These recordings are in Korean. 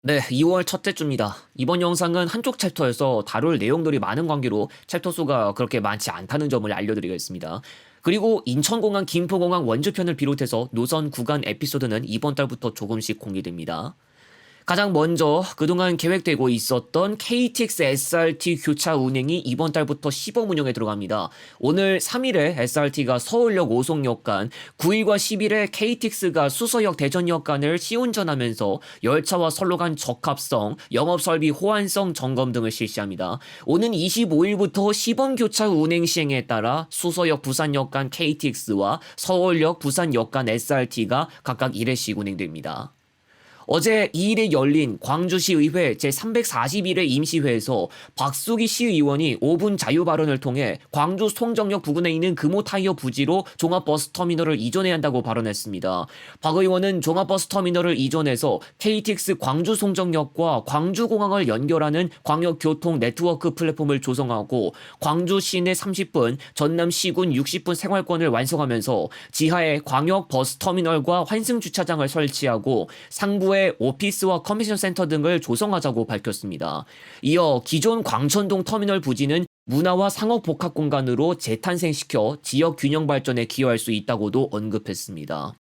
네, 2월 첫째 주입니다. 이번 영상은 한쪽 챕터에서 다룰 내용들이 많은 관계로 챕터 수가 그렇게 많지 않다는 점을 알려드리겠습니다. 그리고 인천공항, 김포공항 원주편을 비롯해서 노선 구간 에피소드는 이번 달부터 조금씩 공개됩니다. 가장 먼저 그동안 계획되고 있었던 KTX SRT 교차 운행이 이번 달부터 시범 운영에 들어갑니다. 오늘 3일에 SRT가 서울역 오송역 간, 9일과 10일에 KTX가 수서역 대전역 간을 시운전하면서 열차와 선로 간 적합성, 영업설비 호환성 점검 등을 실시합니다. 오는 25일부터 시범 교차 운행 시행에 따라 수서역 부산역 간 KTX와 서울역 부산역 간 SRT가 각각 1회씩 운행됩니다. 어제 2일에 열린 광주시의회 제341회 임시회에서 박수기 시의원이 5분 자유 발언을 통해 광주 송정역 부근에 있는 금호타이어 부지로 종합버스터미널을 이전해야 한다고 발언했습니다. 박 의원은 종합버스터미널을 이전해서 KTX 광주 송정역과 광주공항을 연결하는 광역교통 네트워크 플랫폼을 조성하고 광주 시내 30분, 전남 시군 60분 생활권을 완성하면서 지하에 광역버스터미널과 환승주차장을 설치하고 상부에 오피스와 컨벤션 센터 등을 조성하자고 밝혔습니다. 이어 기존 광천동 터미널 부지는 문화와 상업 복합 공간으로 재탄생시켜 지역 균형 발전에 기여할 수 있다고도 언급했습니다.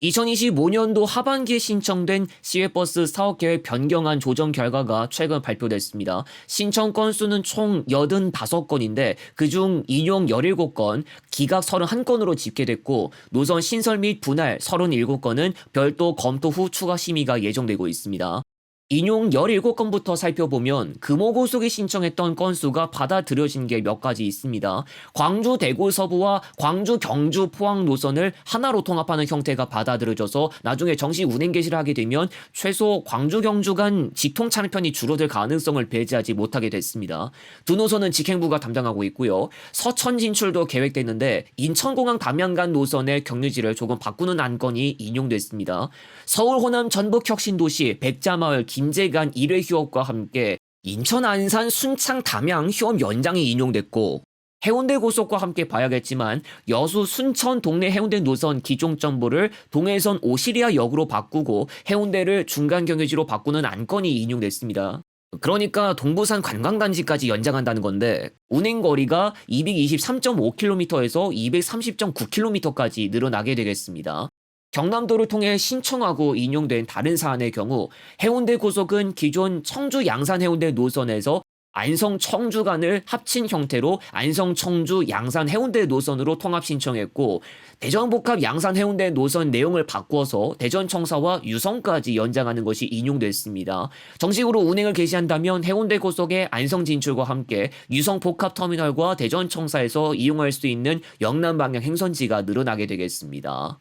2025년도 하반기에 신청된 시외버스 사업계획 변경안 조정 결과가 최근 발표됐습니다. 신청 건수는 총 85건인데 그중 인용 17건, 기각 31건으로 집계됐고 노선 신설 및 분할 37건은 별도 검토 후 추가 심의가 예정되고 있습니다. 인용 17건부터 살펴보면 금호고속이 신청했던 건수가 받아들여진 게 몇 가지 있습니다. 광주 대구 서부와 광주 경주 포항 노선을 하나로 통합하는 형태가 받아들여져서 나중에 정식 운행 개시를 하게 되면 최소 광주 경주 간 직통 차량편이 줄어들 가능성을 배제하지 못하게 됐습니다. 두 노선은 직행부가 담당하고 있고요. 서천 진출도 계획됐는데 인천공항 담양 간 노선의 경유지를 조금 바꾸는 안건이 인용됐습니다. 서울 호남 전북 혁신도시 백자마을 김제간 1회 휴업과 함께 인천 안산 순창 담양 휴업 연장이 인용됐고 해운대 고속과 함께 봐야겠지만 여수 순천 동래 해운대 노선 기종 정보를 동해선 오시리아 역으로 바꾸고 해운대를 중간 경유지로 바꾸는 안건이 인용됐습니다. 그러니까 동부산 관광단지까지 연장한다는 건데 운행 거리가 223.5km에서 230.9km까지 늘어나게 되겠습니다. 경남도를 통해 신청하고 인용된 다른 사안의 경우 해운대 고속은 기존 청주 양산 해운대 노선에서 안성 청주 간을 합친 형태로 안성 청주 양산 해운대 노선으로 통합 신청했고 대전 복합 양산 해운대 노선 내용을 바꾸어서 대전 청사와 유성까지 연장하는 것이 인용됐습니다. 정식으로 운행을 개시한다면 해운대 고속의 안성 진출과 함께 유성 복합 터미널과 대전 청사에서 이용할 수 있는 영남 방향 행선지가 늘어나게 되겠습니다.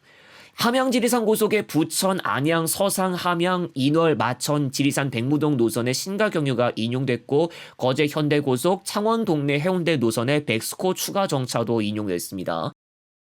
함양 지리산 고속의 부천, 안양, 서상, 함양, 인월, 마천, 지리산, 백무동 노선의 신가 경유가 인용됐고 거제 현대고속, 창원 동래 해운대 노선의 백스코 추가 정차도 인용됐습니다.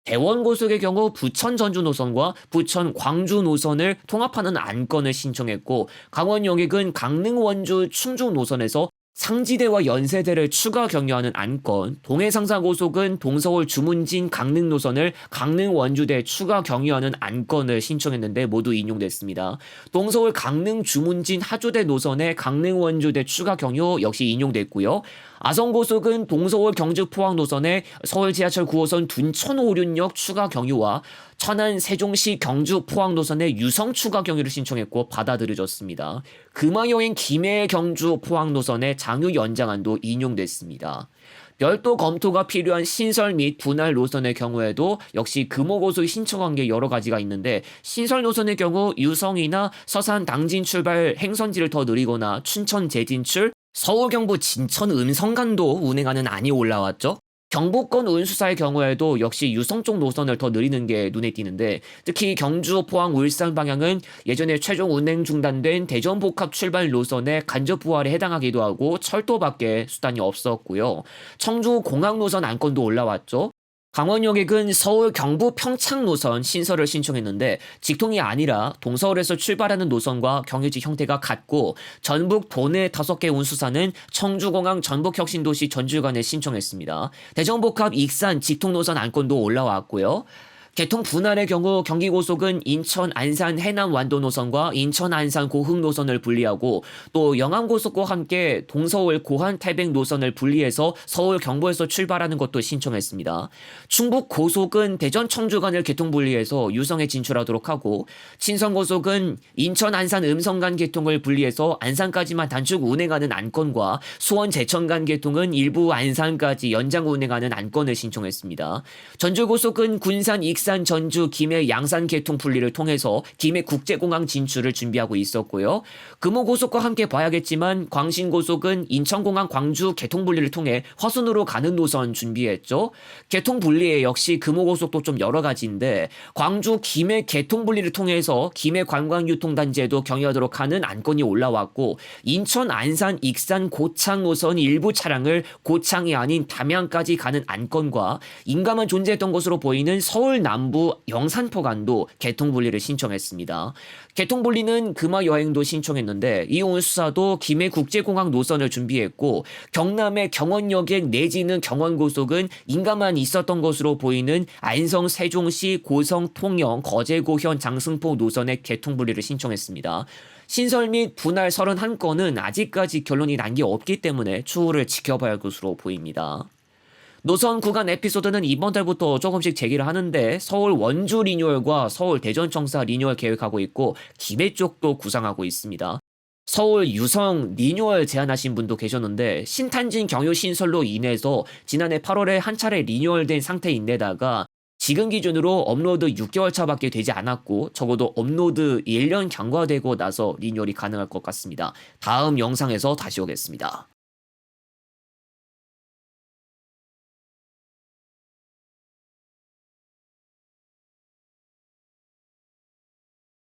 대원 고속의 경우 부천 전주 노선과 부천 광주 노선을 통합하는 안건을 신청했고 강원 영익은 강릉 원주 충주 노선에서 상지대와 연세대를 추가 경유하는 안건, 동해상사고속은 동서울 주문진 강릉 노선을 강릉 원주대 추가 경유하는 안건을 신청했는데 모두 인용됐습니다. 동서울 강릉 주문진 하조대 노선의 강릉 원주대 추가 경유 역시 인용됐고요. 아성고속은 동서울 경주 포항 노선의 서울 지하철 9호선 둔천 오륜역 추가 경유와 천안 세종시 경주 포항 노선의 유성 추가 경유를 신청했고 받아들여졌습니다. 금화여행 김해 경주 포항 노선의 장유 연장안도 인용됐습니다. 별도 검토가 필요한 신설 및 분할 노선의 경우에도 역시 금호고속이 신청한 게 여러 가지가 있는데 신설 노선의 경우 유성이나 서산 당진 출발 행선지를 더 느리거나 춘천 재진출, 서울 경부 진천 음성간도 운행하는 안이 올라왔죠. 경부권 운수사의 경우에도 역시 유성 쪽 노선을 더 느리는 게 눈에 띄는데 특히 경주, 포항, 울산 방향은 예전에 최종 운행 중단된 대전 복합 출발 노선의 간접 부활에 해당하기도 하고 철도밖에 수단이 없었고요. 청주 공항 노선 안건도 올라왔죠. 강원여객은 서울 경부 평창 노선 신설을 신청했는데 직통이 아니라 동서울에서 출발하는 노선과 경유지 형태가 같고 전북 도내 5개 운수사는 청주공항 전북혁신도시 전주간에 신청했습니다. 대전복합 익산 직통 노선 안건도 올라왔고요. 개통 분할의 경우 경기고속은 인천 안산 해남 완도 노선과 인천 안산 고흥 노선을 분리하고 또 영암고속과 함께 동서울 고한 태백 노선을 분리해서 서울 경부에서 출발하는 것도 신청했습니다. 충북고속은 대전 청주 간을 개통 분리해서 유성에 진출하도록 하고 친선고속은 인천 안산 음성 간 개통을 분리해서 안산까지만 단축 운행하는 안건과 수원 제천 간 개통은 일부 안산까지 연장 운행하는 안건을 신청했습니다. 전주고속은 군산 익산 전주 김해 양산 개통 분리를 통해서 김해 국제공항 진출을 준비하고 있었고요. 금호고속과 함께 봐야겠지만 광신고속은 인천공항 광주 개통 분리를 통해 화순으로 가는 노선 준비했죠. 개통 분리에 역시 금호고속도 좀 여러 가지인데 광주 김해 개통 분리를 통해서 김해 관광유통단지에도 경유하도록 하는 안건이 올라왔고 인천 안산 익산 고창 노선 일부 차량을 고창이 아닌 담양까지 가는 안건과 인가만 존재했던 것으로 보이는 서울 남부 영산포 간도 개통 분리를 신청했습니다. 개통 분리는 금화 여행도 신청했는데 이온 수사도 김해 국제공항 노선을 준비했고 경남의 경원여객 내지는 경원고속은 인가만 있었던 것으로 보이는 안성 세종시 고성 통영 거제고현 장승포 노선의 개통 분리를 신청했습니다. 신설 및 분할 31건은 아직까지 결론이 난 게 없기 때문에 추후를 지켜봐야 할 것으로 보입니다. 노선 구간 에피소드는 이번 달부터 조금씩 제기를 하는데 서울 원주 리뉴얼과 서울 대전 청사 리뉴얼 계획하고 있고 김해 쪽도 구상하고 있습니다. 서울 유성 리뉴얼 제안하신 분도 계셨는데 신탄진 경유 신설로 인해서 지난해 8월에 한 차례 리뉴얼된 상태인데다가 지금 기준으로 업로드 6개월 차밖에 되지 않았고 적어도 업로드 1년 경과되고 나서 리뉴얼이 가능할 것 같습니다. 다음 영상에서 다시 오겠습니다.